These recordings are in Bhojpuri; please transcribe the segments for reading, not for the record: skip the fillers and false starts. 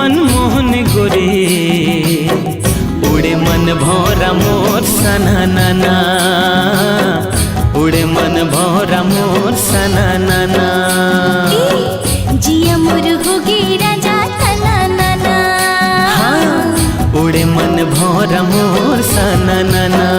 मनमोहन गोरी उड़े मन भौरा मोर सना नाना उड़े मन भौरा मोर सना नाना जिया मोर होगे राजा तना नाना हाँ उड़े मन भौरा मोर सना नाना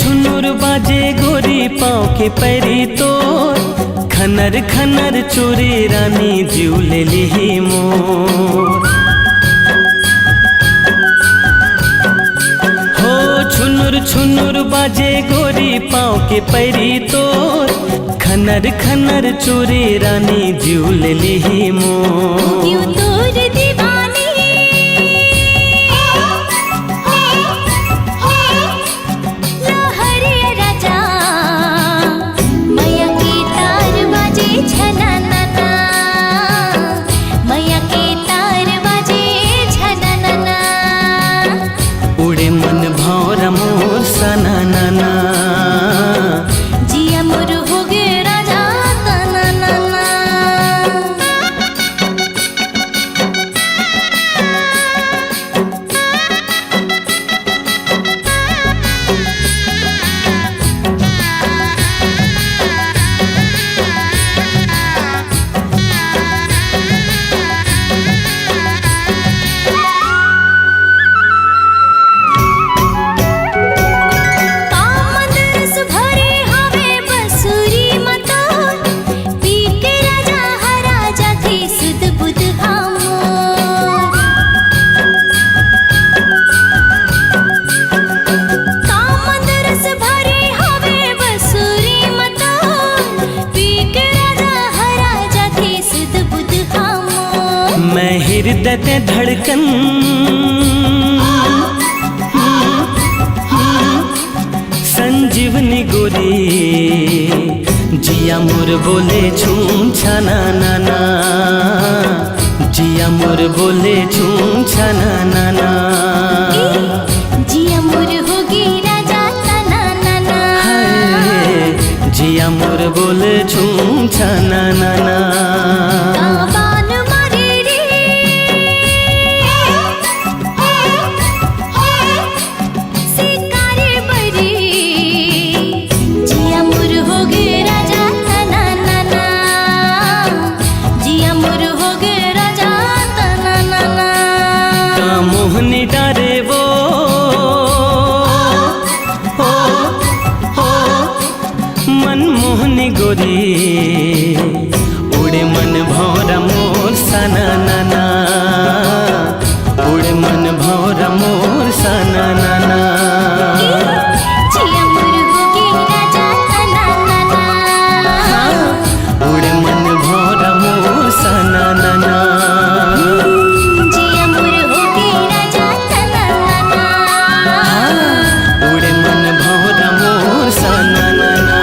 छुनुर बाजे गोरी पाँव के पैरी तोर खनर खनर चोरी रानी जीव ले ली मोर हो छुनुर छुनुर बाजे गोरी पाँव के पैरी तोर खनर खनर चोरी रानी जीव ले ली मोर सना नाना जिया मोर होगे राजा तना नाना मैं हृदय ते धड़कन संजीवनी गोरी जिया मोर बोले छूम छाना नाना जिया मोर बोले छूम छाना नाना जिया मोर होगी राजा तना नाना जिया मोर बोले छूम छाना नाना मोहनी डारे वो हो मनमोहनी गोरी उड़े मन भौरा मोर सना नाना उड़े मन भौरा मोर सना नाना जिया मोर होगे राजा तना नाना उड़े मन भौरा मोर सना नाना उड़े मन भौरा मोर सना नाना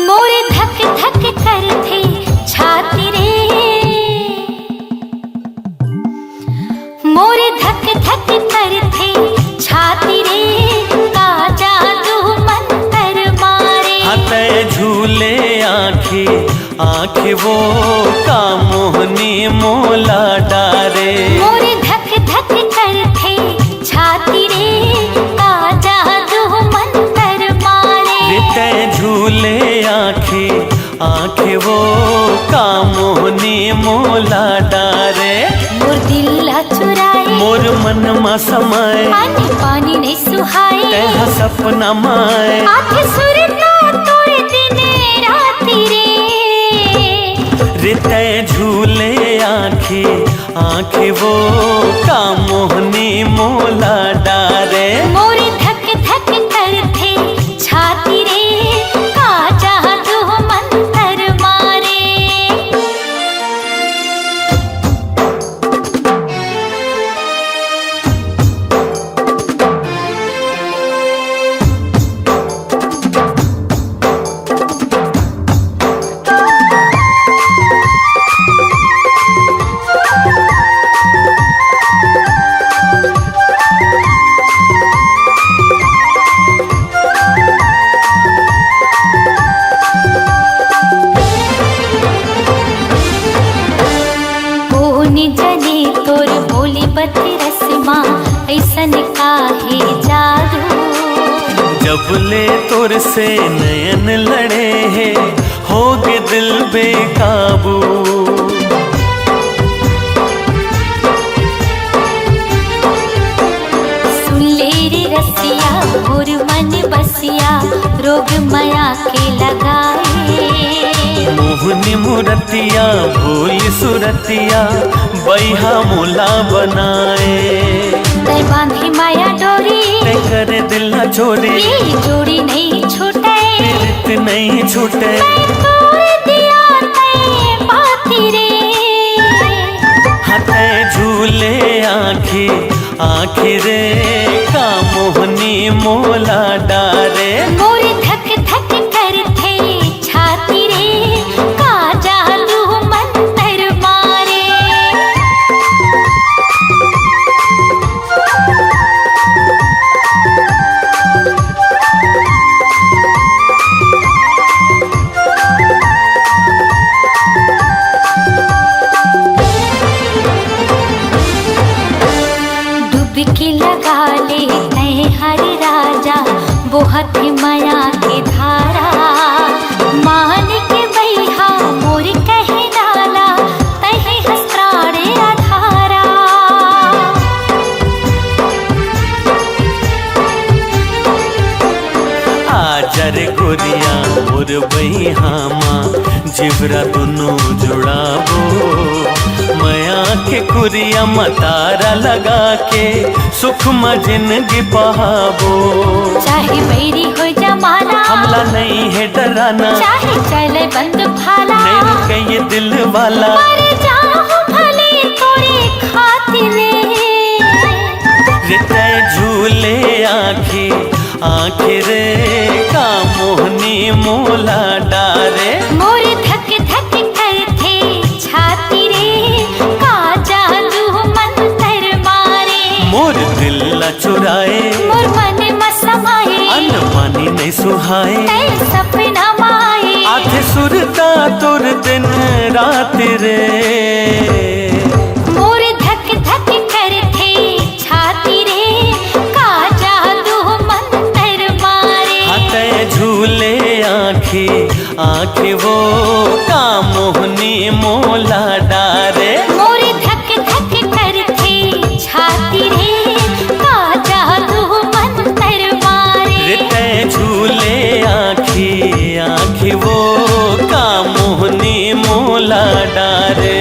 मोरे धक धक करथे छाती रे, मोरे धक धक करथे छाती रे, का जादू मंतर मारे। हाथ झूले आँखे आँखे वो का मोहनी मोला डारे। मोरे धक धक करथे छाती रे, का जादू मंतर मारे। रित झूले आँखे आँखे वो का मोहनी मोला डारे। मोर दिल ला चुराए, मोर मन मा समाए, पानी पानी नहीं सुहाए। तेहा सपना माए, आँखें सुरता तोरे दिने राती रे। रित झूले आँखे आँखे वो का मोहनी मोला डारे। मोरे धक धक करथे छाती रे, का जादू मंतर मारे। जने तोर बोली बत्ती रस्मा, ऐसन काहे जादू। जब ले तोर से नयन लड़े हैं, होगे दिल बेकाबू। सुन ले रे रसिया मोर मन बसिया, रोग माया के लगाए। मोहनी मूरतिया भूल सुरतिया, बैहा मोला बनाए। तै बांधी माया डोरी, ते करे दिल न चोरी, ये जोड़ी नहीं छूटे। रित नहीं छूटे। मैं तोड़ दिया तै बाती रे। हाथ झूले आँखे आँखे रे, का मोहनी मोला डारे। मोरे धक धक करथे छाती रे, का जादू मंतर मारे। डुबकी लगा ले तै हर राजा, बोहत माया के धारा। मान के बैहा मोर कहे डाला, तहे हस्त्राणे आधारा। आजर गोरिया मोर बैहामा, जिबरा दोनों जुड़ाबो। मया के कुरिया मतारा लगा के, सुख म जिंदगी बहाबो। चाहे बैरी हो जमाना, हमला नहीं है डराना, चाहे चले बंद भाला। नहीं रुके ये दिल वाला, मर जाऊं भले तोरे खातिरे। रित झूले आँखे आँखे रे, का मोहनी मोला डारे। मोरे धक धक करथे छाती रे, का जादू मंतर मारे। मोर दिल ला चुराए, मोर मन म समाए। अन्न पानी नहीं सुहाए। तै सपना माए, आधे सुरता तुर दिन रात रे। मोरे धक धक करथे छाती रे, का जादू मंतर मारे। हाथ झूले आँखे आँखे वो का मोहनी मोला डारे। मोरे धक धक करथे छाती रे, का जादू मंतर मारे। रित झूले आँखे आँखे वो का मोहनी मोला डारे।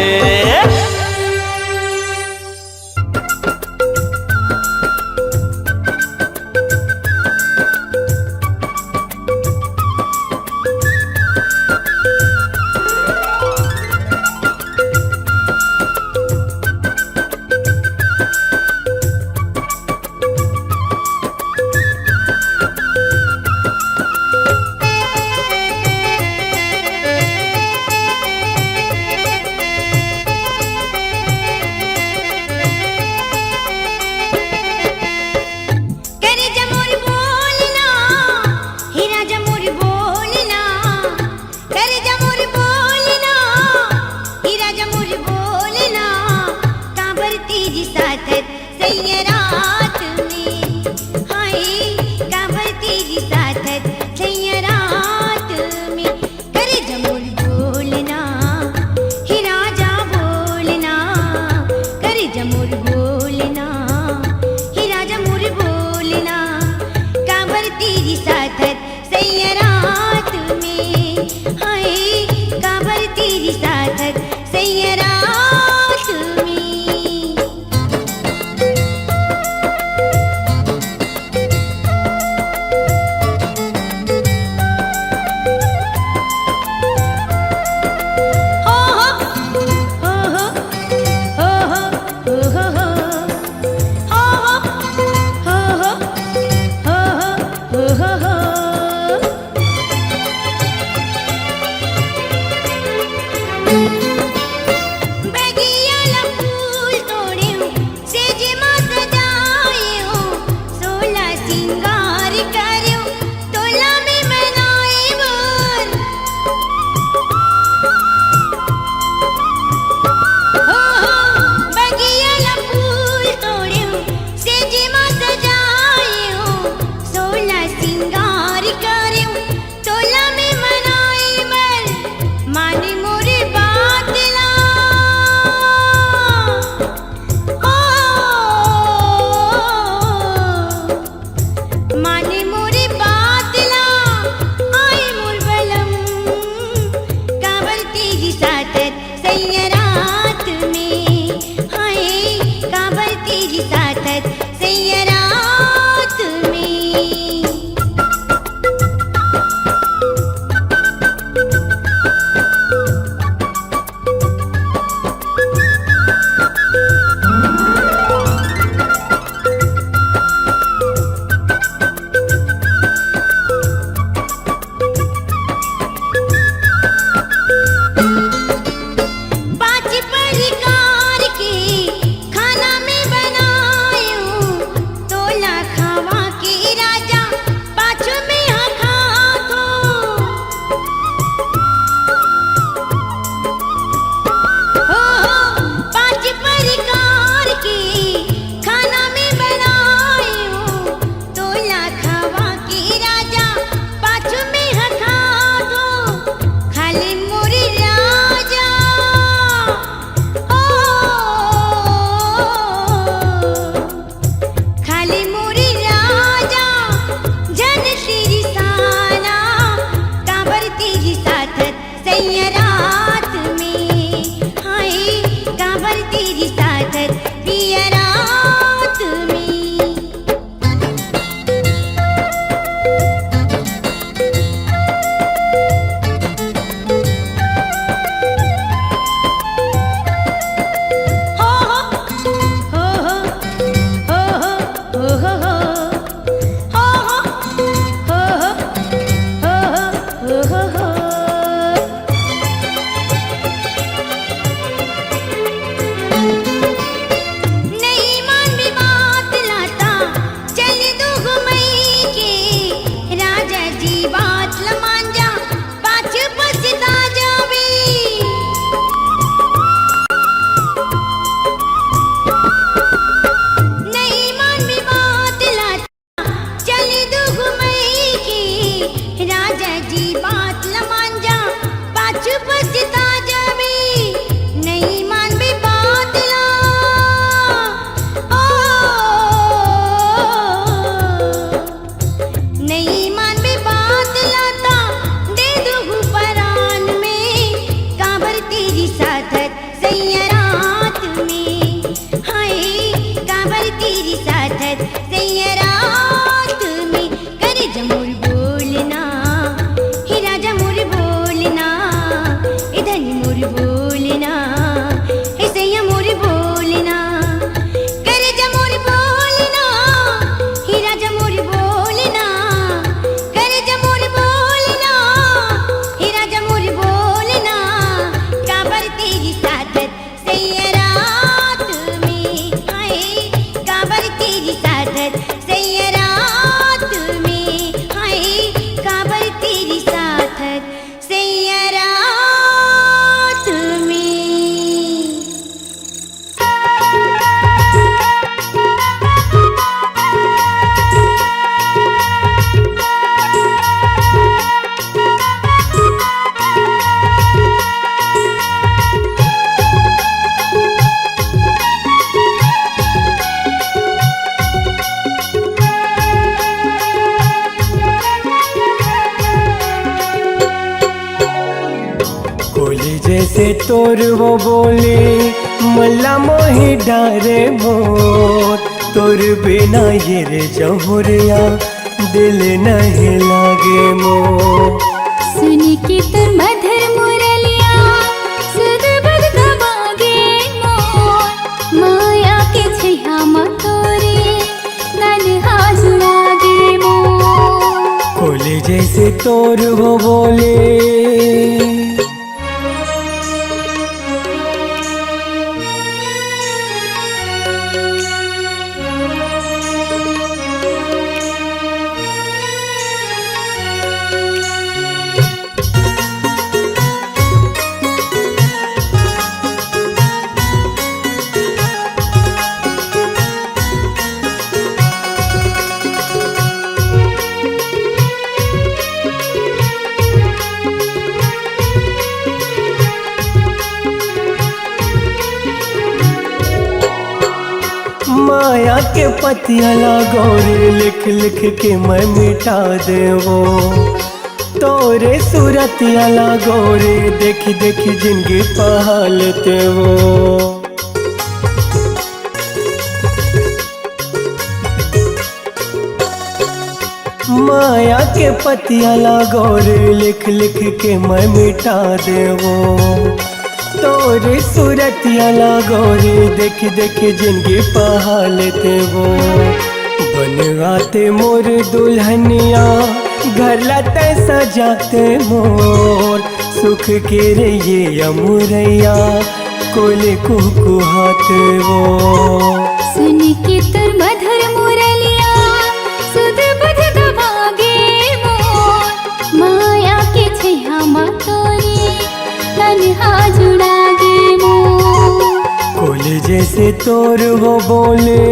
जी बात ल मान जा पाछ पछता जावे नहीं मान बे बात ला ओ नहीं मान बे बात लाता दे दो परान में काबर तेरी साथत सैयरात में हाय काबर तेरी साथत सैयरात में कर जमुर बोलना ही राजा मुर बोलना इधर मुर बोलना हे सैया मुर बोलना कर जमुर बोलना ही राजा मुर बोलना कर जमुर बोलना ही राजा मुर बोलना काबर तेरी साथत सैयरात में हाय काबर तेरी साथत सैयरात में हाय काबर तेरी साथत सैयरात में। कोली जैसे तोर वो बोले मल्ला मोहे डारे मोर तोर बिना ये रे जहुरिया दिल नहीं लागे मोर सुन के तुर मधुर मुरलिया सुध बुध गवागे मोर माया के छैया मकोरे नन्हा जुड़ागे मोर कोली जैसे तोर वो बोले माया के पतिया लागोरे लिख लिख के मैं मिटा देवो तोरे सूरतिया लागोरे देखी देखी जिंदगी पहालते वो माया के पतिया लागोरे लिख लिख के मैं मिटा देवो तोरे सूरतिया लागोरे देखी देखी जिंदगी पहालते वो बनवाते मोर दुल्हनिया घर लाते सजाते मोर सुख के रे ये अमुरैया कोले कुकुहाते वो सुन के तुर मधुर मुरलिया सुध बुध गवागे मोर माया के छैया मकोरे नन्हा जुड़ागे मोर कोले जैसे तोर वो बोले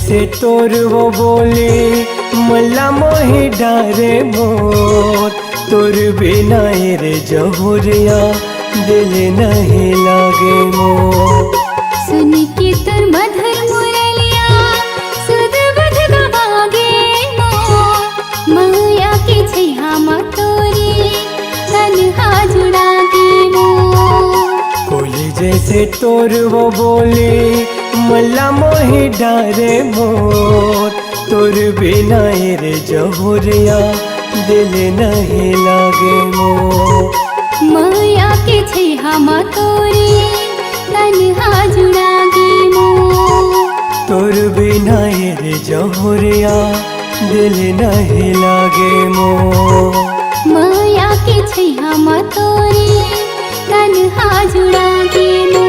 जैसे तोर वो बोले मल्ला मोहे डारे मोर, तोर बिना रे जहुरिया दिल नहीं लागे मोर। सुन के तोर मधुर मुरलिया सुध बुध गवागे मोर, मैया के छैहा मा तोरी तन्हा जुड़ागे मोर। कोली जैसे तोर वो बोले मल्ला मोहे डारे मोर, तोर बिना रे जहुरिया दिल नहीं लागे मोर। मैया के छैहा मा तोरी तन्हा जुड़ागे मोर। तोर बिना रे जहुरिया दिल नहीं लागे मोर। मैया के छैहा मा तोरी तन्हा जुड़ागे मोर।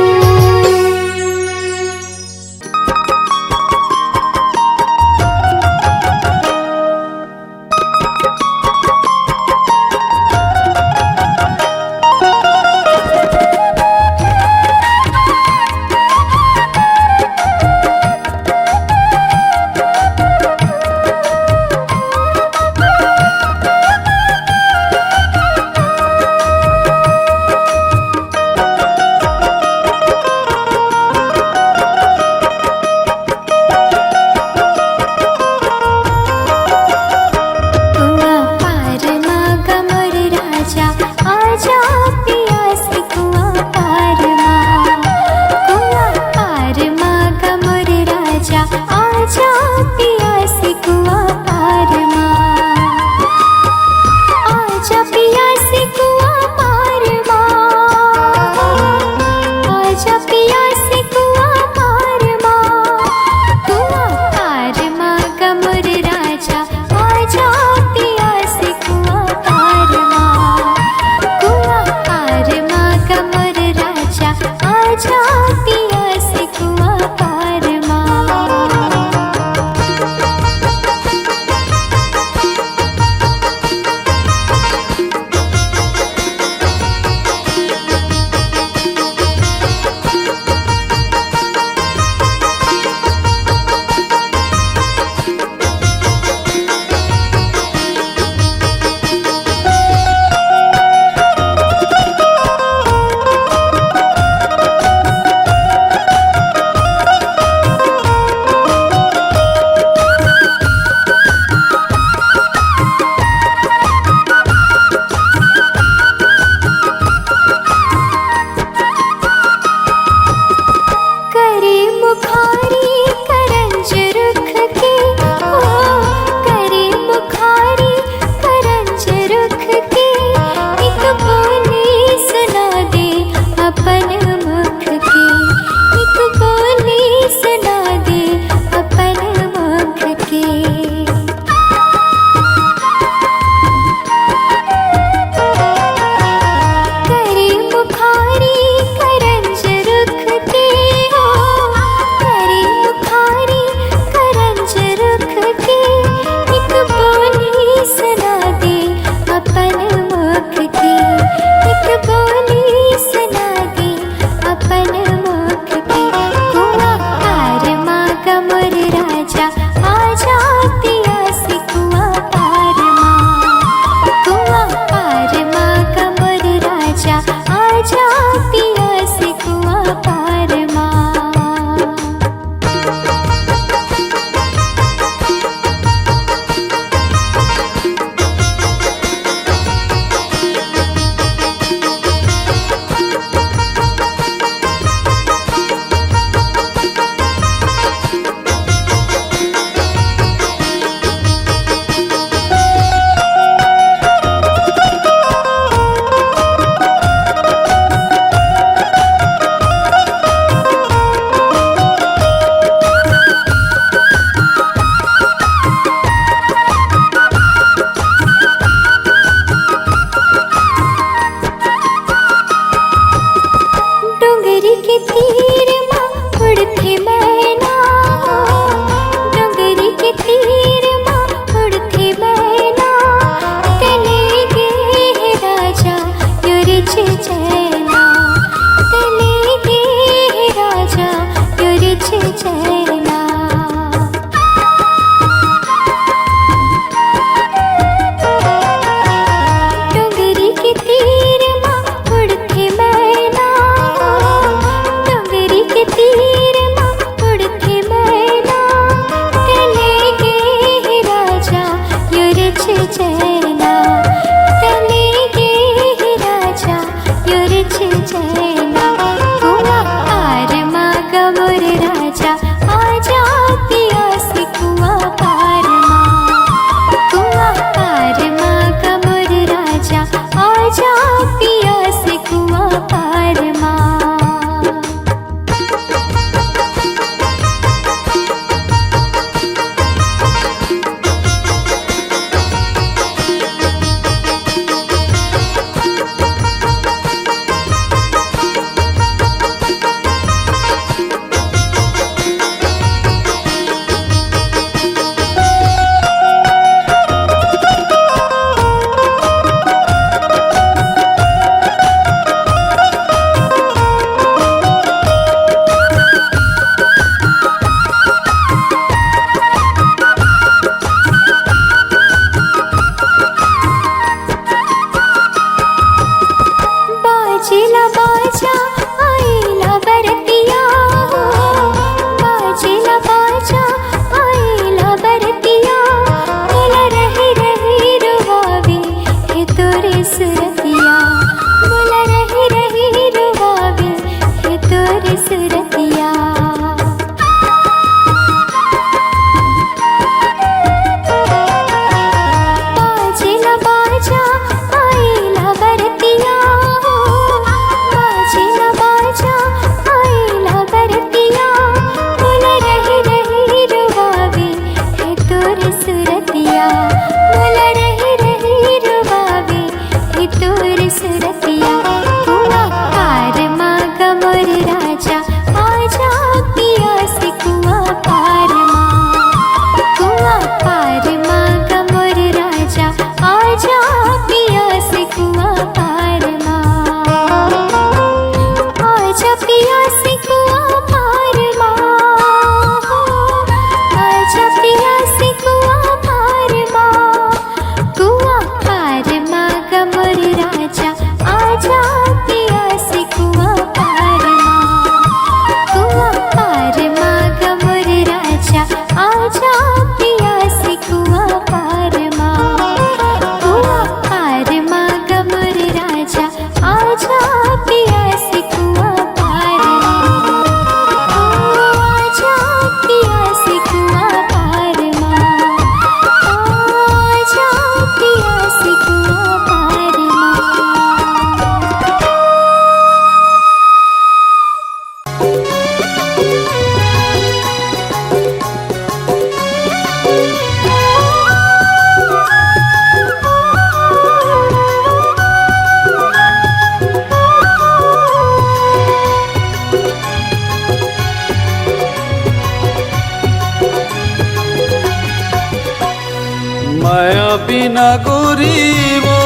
माया बिना गोरी वो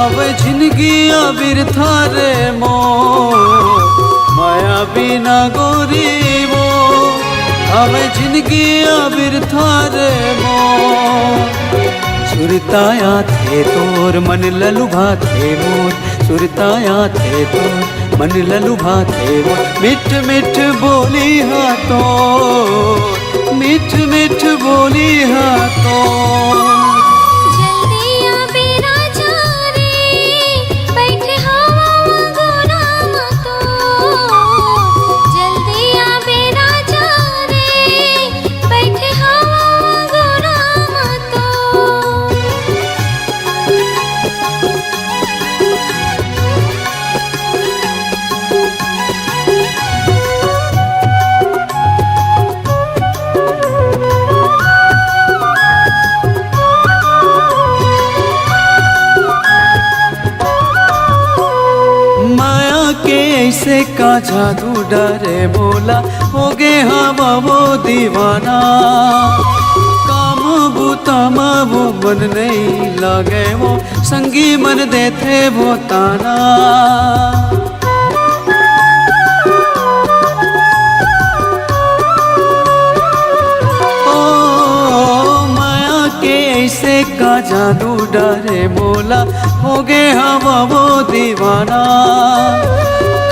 अब जिंदगी बिरथा रे मोर। माया बिना गोरी वो अब जिंदगी बिरथा रे मोर। सुरताया थे तोर मन ललुभा थे मोर। सुरताया थे तोर मन ललुभा थे मोर। मिठ मिठ बोली हा तो, मिठ मिठ बोली हा तो। जल्दी आ बेरा जा रे, बैठे हवा गोराम तो। जल्दी आ बेरा जा रे, बैठे हवा गोराम तो। माया के ऐसे का जादू डरे बोला हो गे हवा वो दीवाना। काम बूतामा वो मन नहीं लागे वो संगी मन देते वो ताना। ऐसे का जादू डरे बोला हो गे हवा वो दीवाना।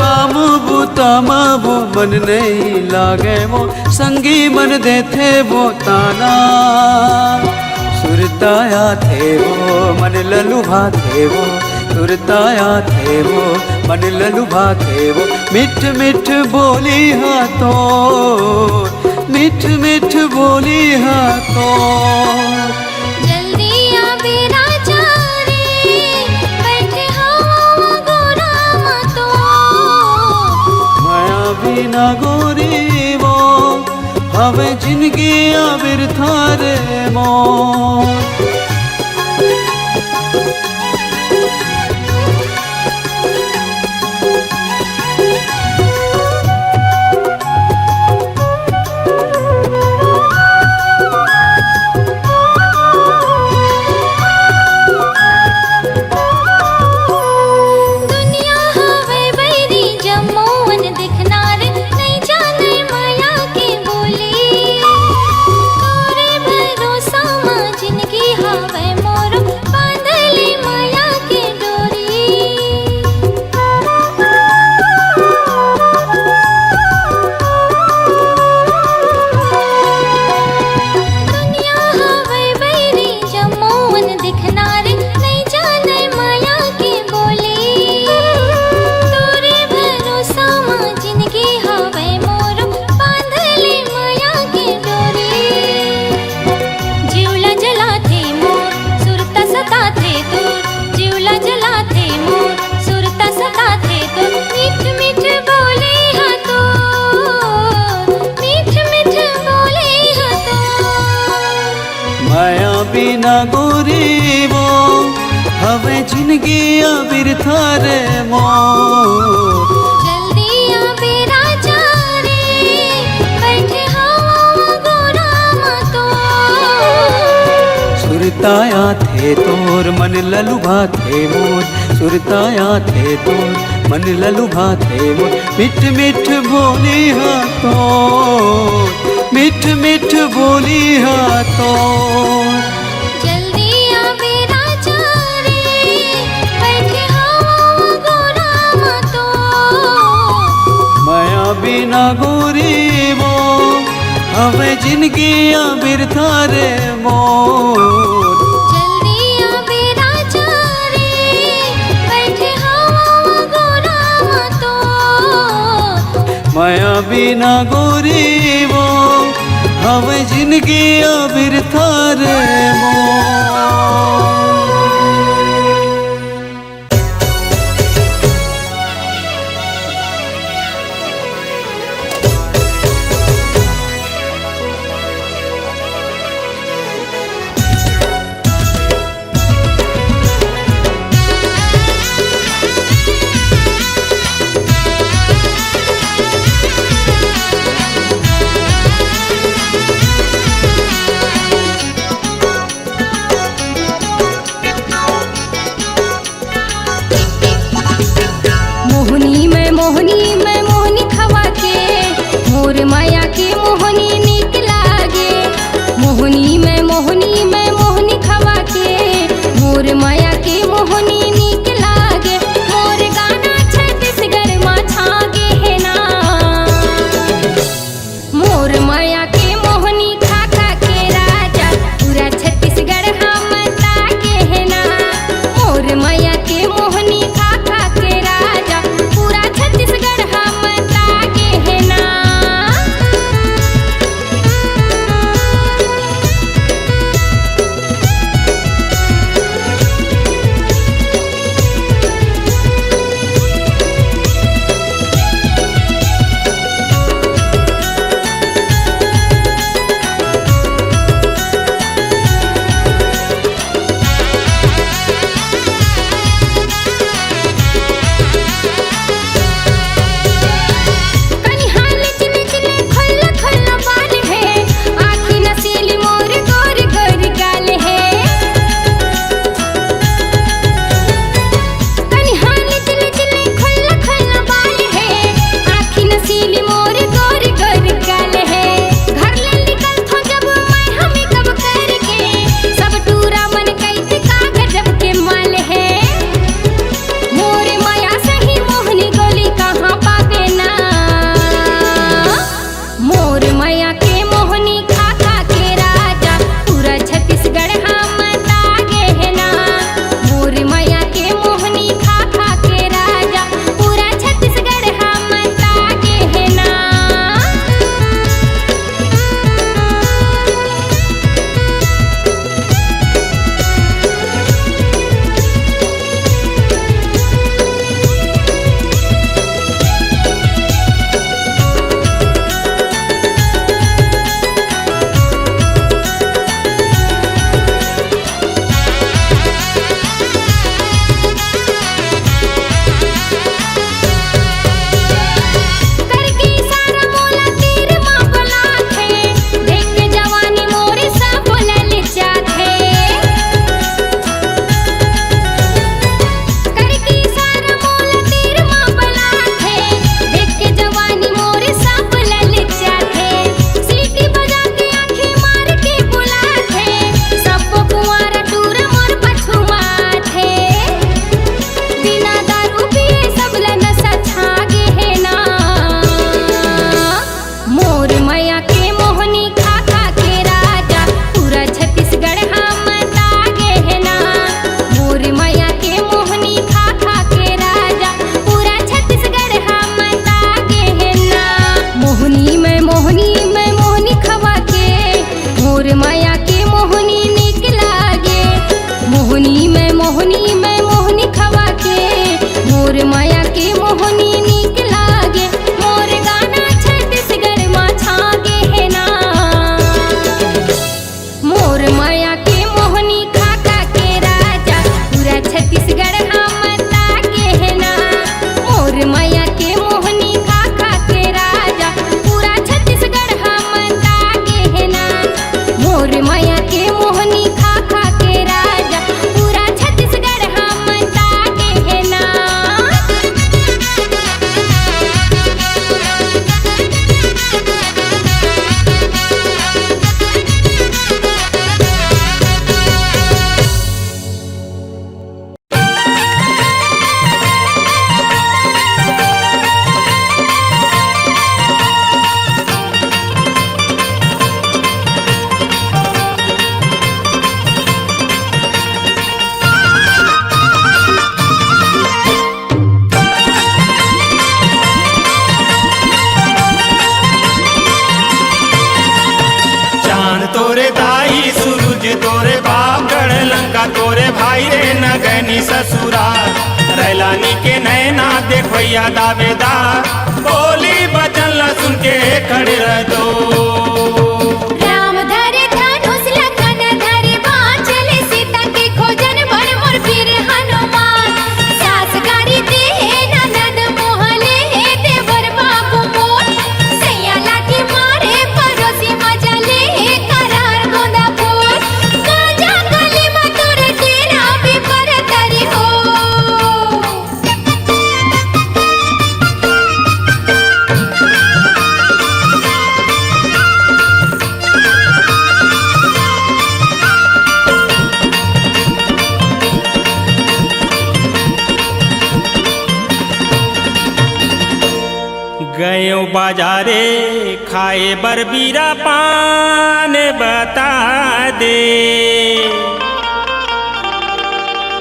काम बूतामा वो मन नहीं लागे वो संगी मन देते वो ताना। सुरताया थे वो मन ललुभा थे वो। सुरताया थे वो मन ललुभा थे वो। मिठ मिठ बोली हा तो, मिठ मिठ बोली हा तो। जल्दी आ बेरा जा रे, बैठे हवा गोराम तो। माया बिना गोरी वो हवे जिंदगी बिरथा रे मोर। दुनिया हवे बैरी जम्मून दिखनार, नहीं जाने माया की बोली। तोरे भरोसा माँ जिंदगी हवे मोर, बांधली माया की डोरी। दुनिया हवे बैरी जम्मून दिखनार, नहीं जाने माया की बोली। तोरे भरोसा माँ जिंदगी हवे मोर, बांधली माया की डोरी। जीवला जलाथे मोर, सुरता सताथे तोर। जीवला जलाथे मोर, सुरता सताथे तोर। मीठ मीठ बोले हा तो, मीठ मीठ बोले हा तो। माया बिना गोरी वो हवे जिंदगी बिरथा रे मोर। जल्दी आ बेरा जा रे, बैठे हवा गोराम तो। सुरताया थे तोर मन ललुभा थे मोर। सुरताया थे तोर मन ललुभा थे मोर। मिठ मिठ बोली हा तो, मिठ मिठ बोली हा तो। जल्दी आ बेरा जा रे, बैठे हवा गोराम तो। माया बिना गोरी वो हवे जिंदगी बिरथा रे मोर। जल्दी आ बेरा जा रे, बैठे हवा गोराम तो। माया बिना गोरी वो हवे जिंदगी बिरथा रे मोर। मैया के मोहनी खा खा के राजा पूरा छत्तीसगढ़ हम तागे है ना। मोर मैया के मोहनी खा खा के राजा पूरा छत्तीसगढ़ हम तागे है ना। ससुराल रैलानी के नैना देखैया दावेदार बोली बचन ला सुन के खड़े रह दो। राम धरे धनुष लखन धरे बाण चले सीता के खोजन बड़ मोर वीर हनुमान। सास गारी दे ननद मोहले देवर बाबू मोर सैया लाठी मारे पड़ोसी मजा ले करार गोंदा फूल गाजा गली में तोरे तेरा भी पर तरी हो। गयो बाजारे खाए बरबीरा पान बता दे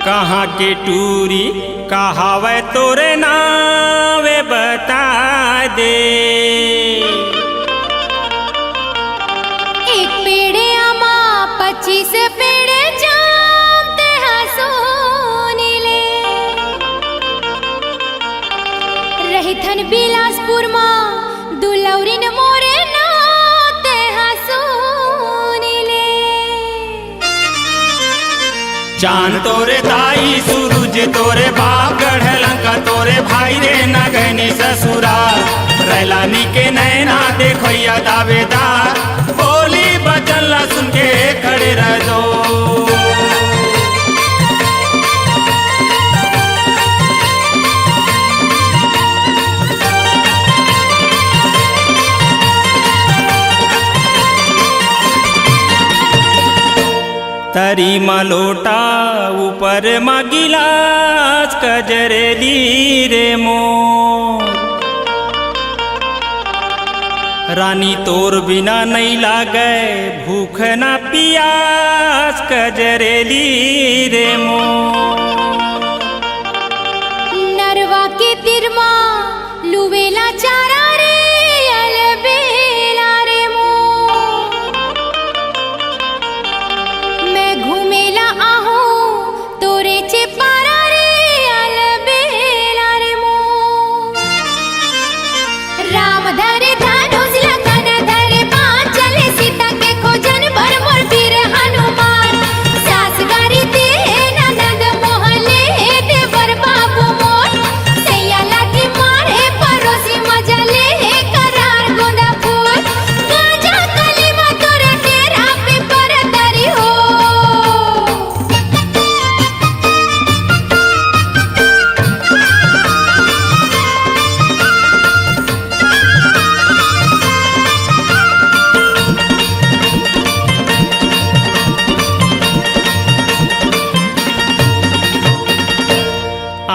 कहाँ के टूरी कहावे तोरे नावे बता दे। एक पेड़े आमा 25 पेड़े जाम ते हसोनी ले रही थन बिलासपुर माँ दुलौरिन मोरे नाते हसोनी ले। चांद तोरे ताई सूरज तोरे बाप गढ़ लंका तोरे भाई रे नगनी ससुराल रैलानी के नैना देखैया दावेदार बोली बचन ला सुन के खड़े रह दो। तरी मलोटा ऊपर मगिलास कजरेली रे मोर रानी तोर बिना नहीं लागे भूख ना पियास कजरेली रे मो नरवा के तिरमा लुवेला चारा रे अलबेला रे मो मैं घूमेला आहू तोरे चेपारा रे अलबेला रे मो राम धरे धनुष लगन धरे बाण चले सीता के खोजन भर मोर वीर हनुमान सास गारी दे ननद मोहले देवर बाबू मोर सैया लाठी मारे परोसी मजले करार गोंदा फूल गाजा कलीमा तोरे तेरा पे पर दरी हो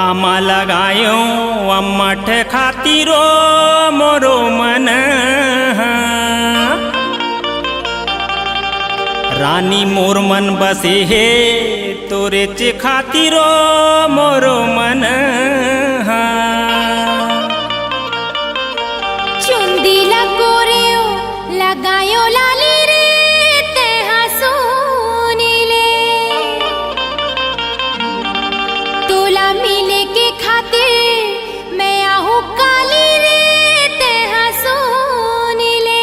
आमा लगायो अम्मठ खातिरो मोरो मन रानी मोर मन बसे हे तोरे चे खातिरो मोरो मन चुंदी लगोरेओ लगायो लाली रे ते हंसूनी ले तोला मिले के खातिर मैं आहू काली रे ते हंसूनी ले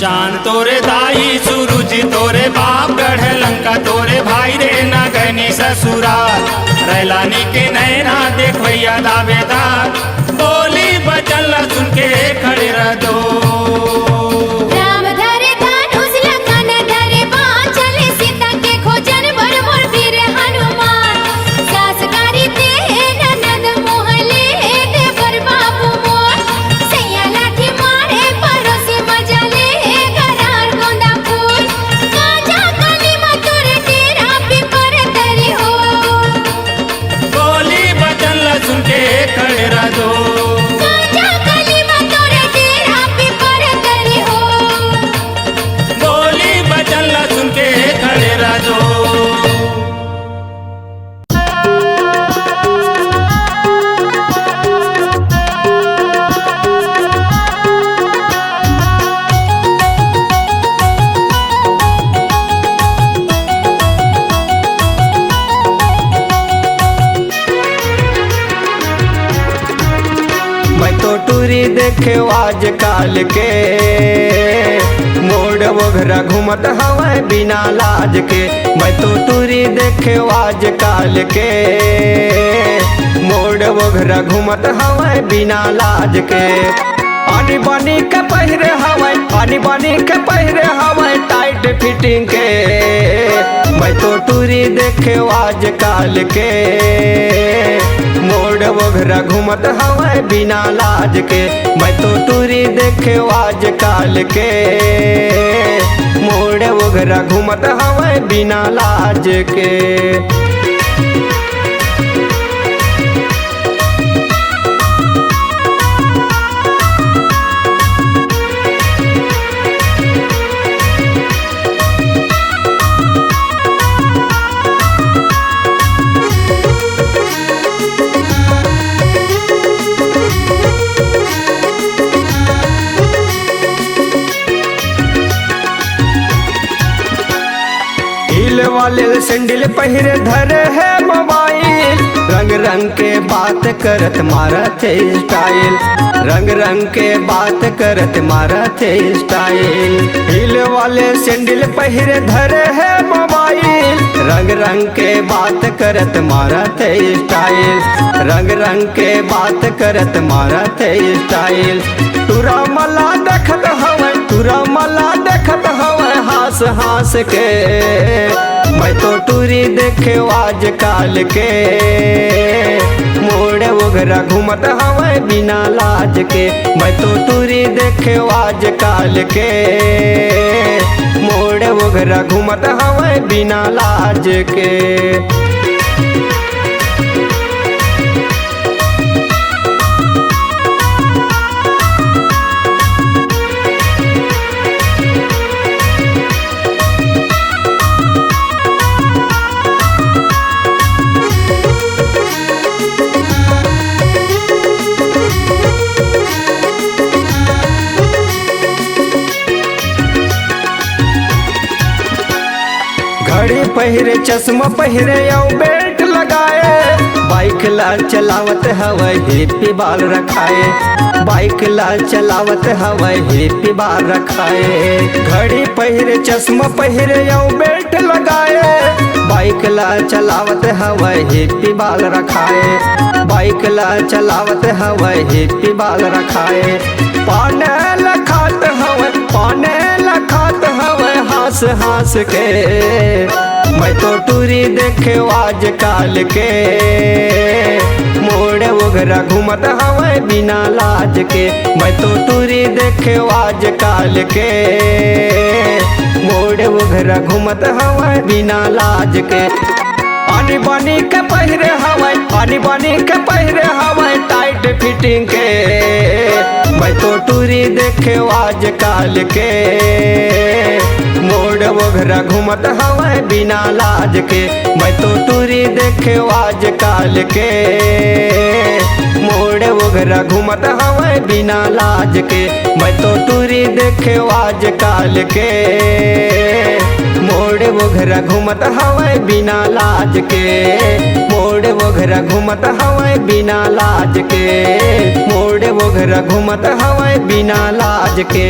चांद तोरे दाई सूरज तोरे बाप गढ़ लंका तोरे भाई रे नगनी ससुराल रैलानी के नैना देखवैया दावेदार बोली बचल सुन के खड़े रह दो राम धरे धनुष लगन धरे बाण चले सीता के खोजन भर मोर वीर हनुमान सास गारी दे ननद मोहले देवर बाबू मोर सैया लाठी मारे परोसी मजले करार गोंदा फूल गाजा कलीमा तोरे तेरा पे पर दरी हो बोली बचल सुन के खड़े रह दो गाजा कलीमा तोरे तेरा पे पर दरी हो बोली बचल सुन के खड़े रह दो मैं तो टूरी देखे आज काल के मोड़ वगैरह घूमत हवे बिना लाज के मैं तो टूरी देखे आज काल के मोड़ वगैरह घूमत हवे बिना लाज के पानी बनी के पहिरे हवे पानी बनी के पहिरे हवे टाइट फिटिंग के मैं तो टूरी देखे आज काल के मोड़ वगैरह घूमत हवे बिना लाज के मैं तो टूरी देखे आज काल के मोड़ वगैरह घूमत हवे बिना लाज के हिल वाले सैंडल पहिरे धरे है मोबाइल रंग रंग के बात करत मारत स्टाइल रंग रंग के बात करत मारत स्टाइल हिल वाले सैंडल पहिरे धरे है मोबाइल रंग रंग के बात करत मारत स्टाइल रंग रंग के बात करत मारत स्टाइल तुरा मला देखत हवे तुरा मला देखत हवे हास हास के मैं तो टूरी देखे आज काल के मोड़ वगैरह घूमत हवे बिना लाज के मैं तो टूरी देखे आज काल के मोड़ वगैरह घूमत हवे बिना लाज के पहिरे चश्मा पहिरे औ बेल्ट लगाए बाइक ला चलावत हवै हिप्पी बाल रखाए बाइक ला चलावत हवै हिप्पी बाल रखाए घड़ी पहिरे चश्मा पहिरे औ बेल्ट लगाए बाइक ला चलावत हवै हिप्पी बाल रखाए बाइक ला चलावत हवै हिप्पी बाल रखाए पाने लखात हवै हंस हंस के मैं तो टूरी देखे आज काल के मोड़ वगैरह घूमत हवै बिना लाज के मैं तो टूरी देखे आज काल के मोड़ वगैरह घूमत हवै बिना लाज के पानी बनी के पहिरे हवै पानी बनी के पहिरे हवै टाइट फिटिंग के मैं तो टूरी देखे आज काल के मोड़ वगैरह घूमत हवै बिना लाज के मैं तो टूरी देखे आज काल के मोड़ वगैरह घूमत हवै बिना लाज के मैं तो टूरी देखे आज काल के मोड़ वगैरह घूमत हवै बिना लाज के मोड़ वगैरह घूमत हवै बिना लाज के मोड़ वगैरह घूमत हवै बिना लाज के।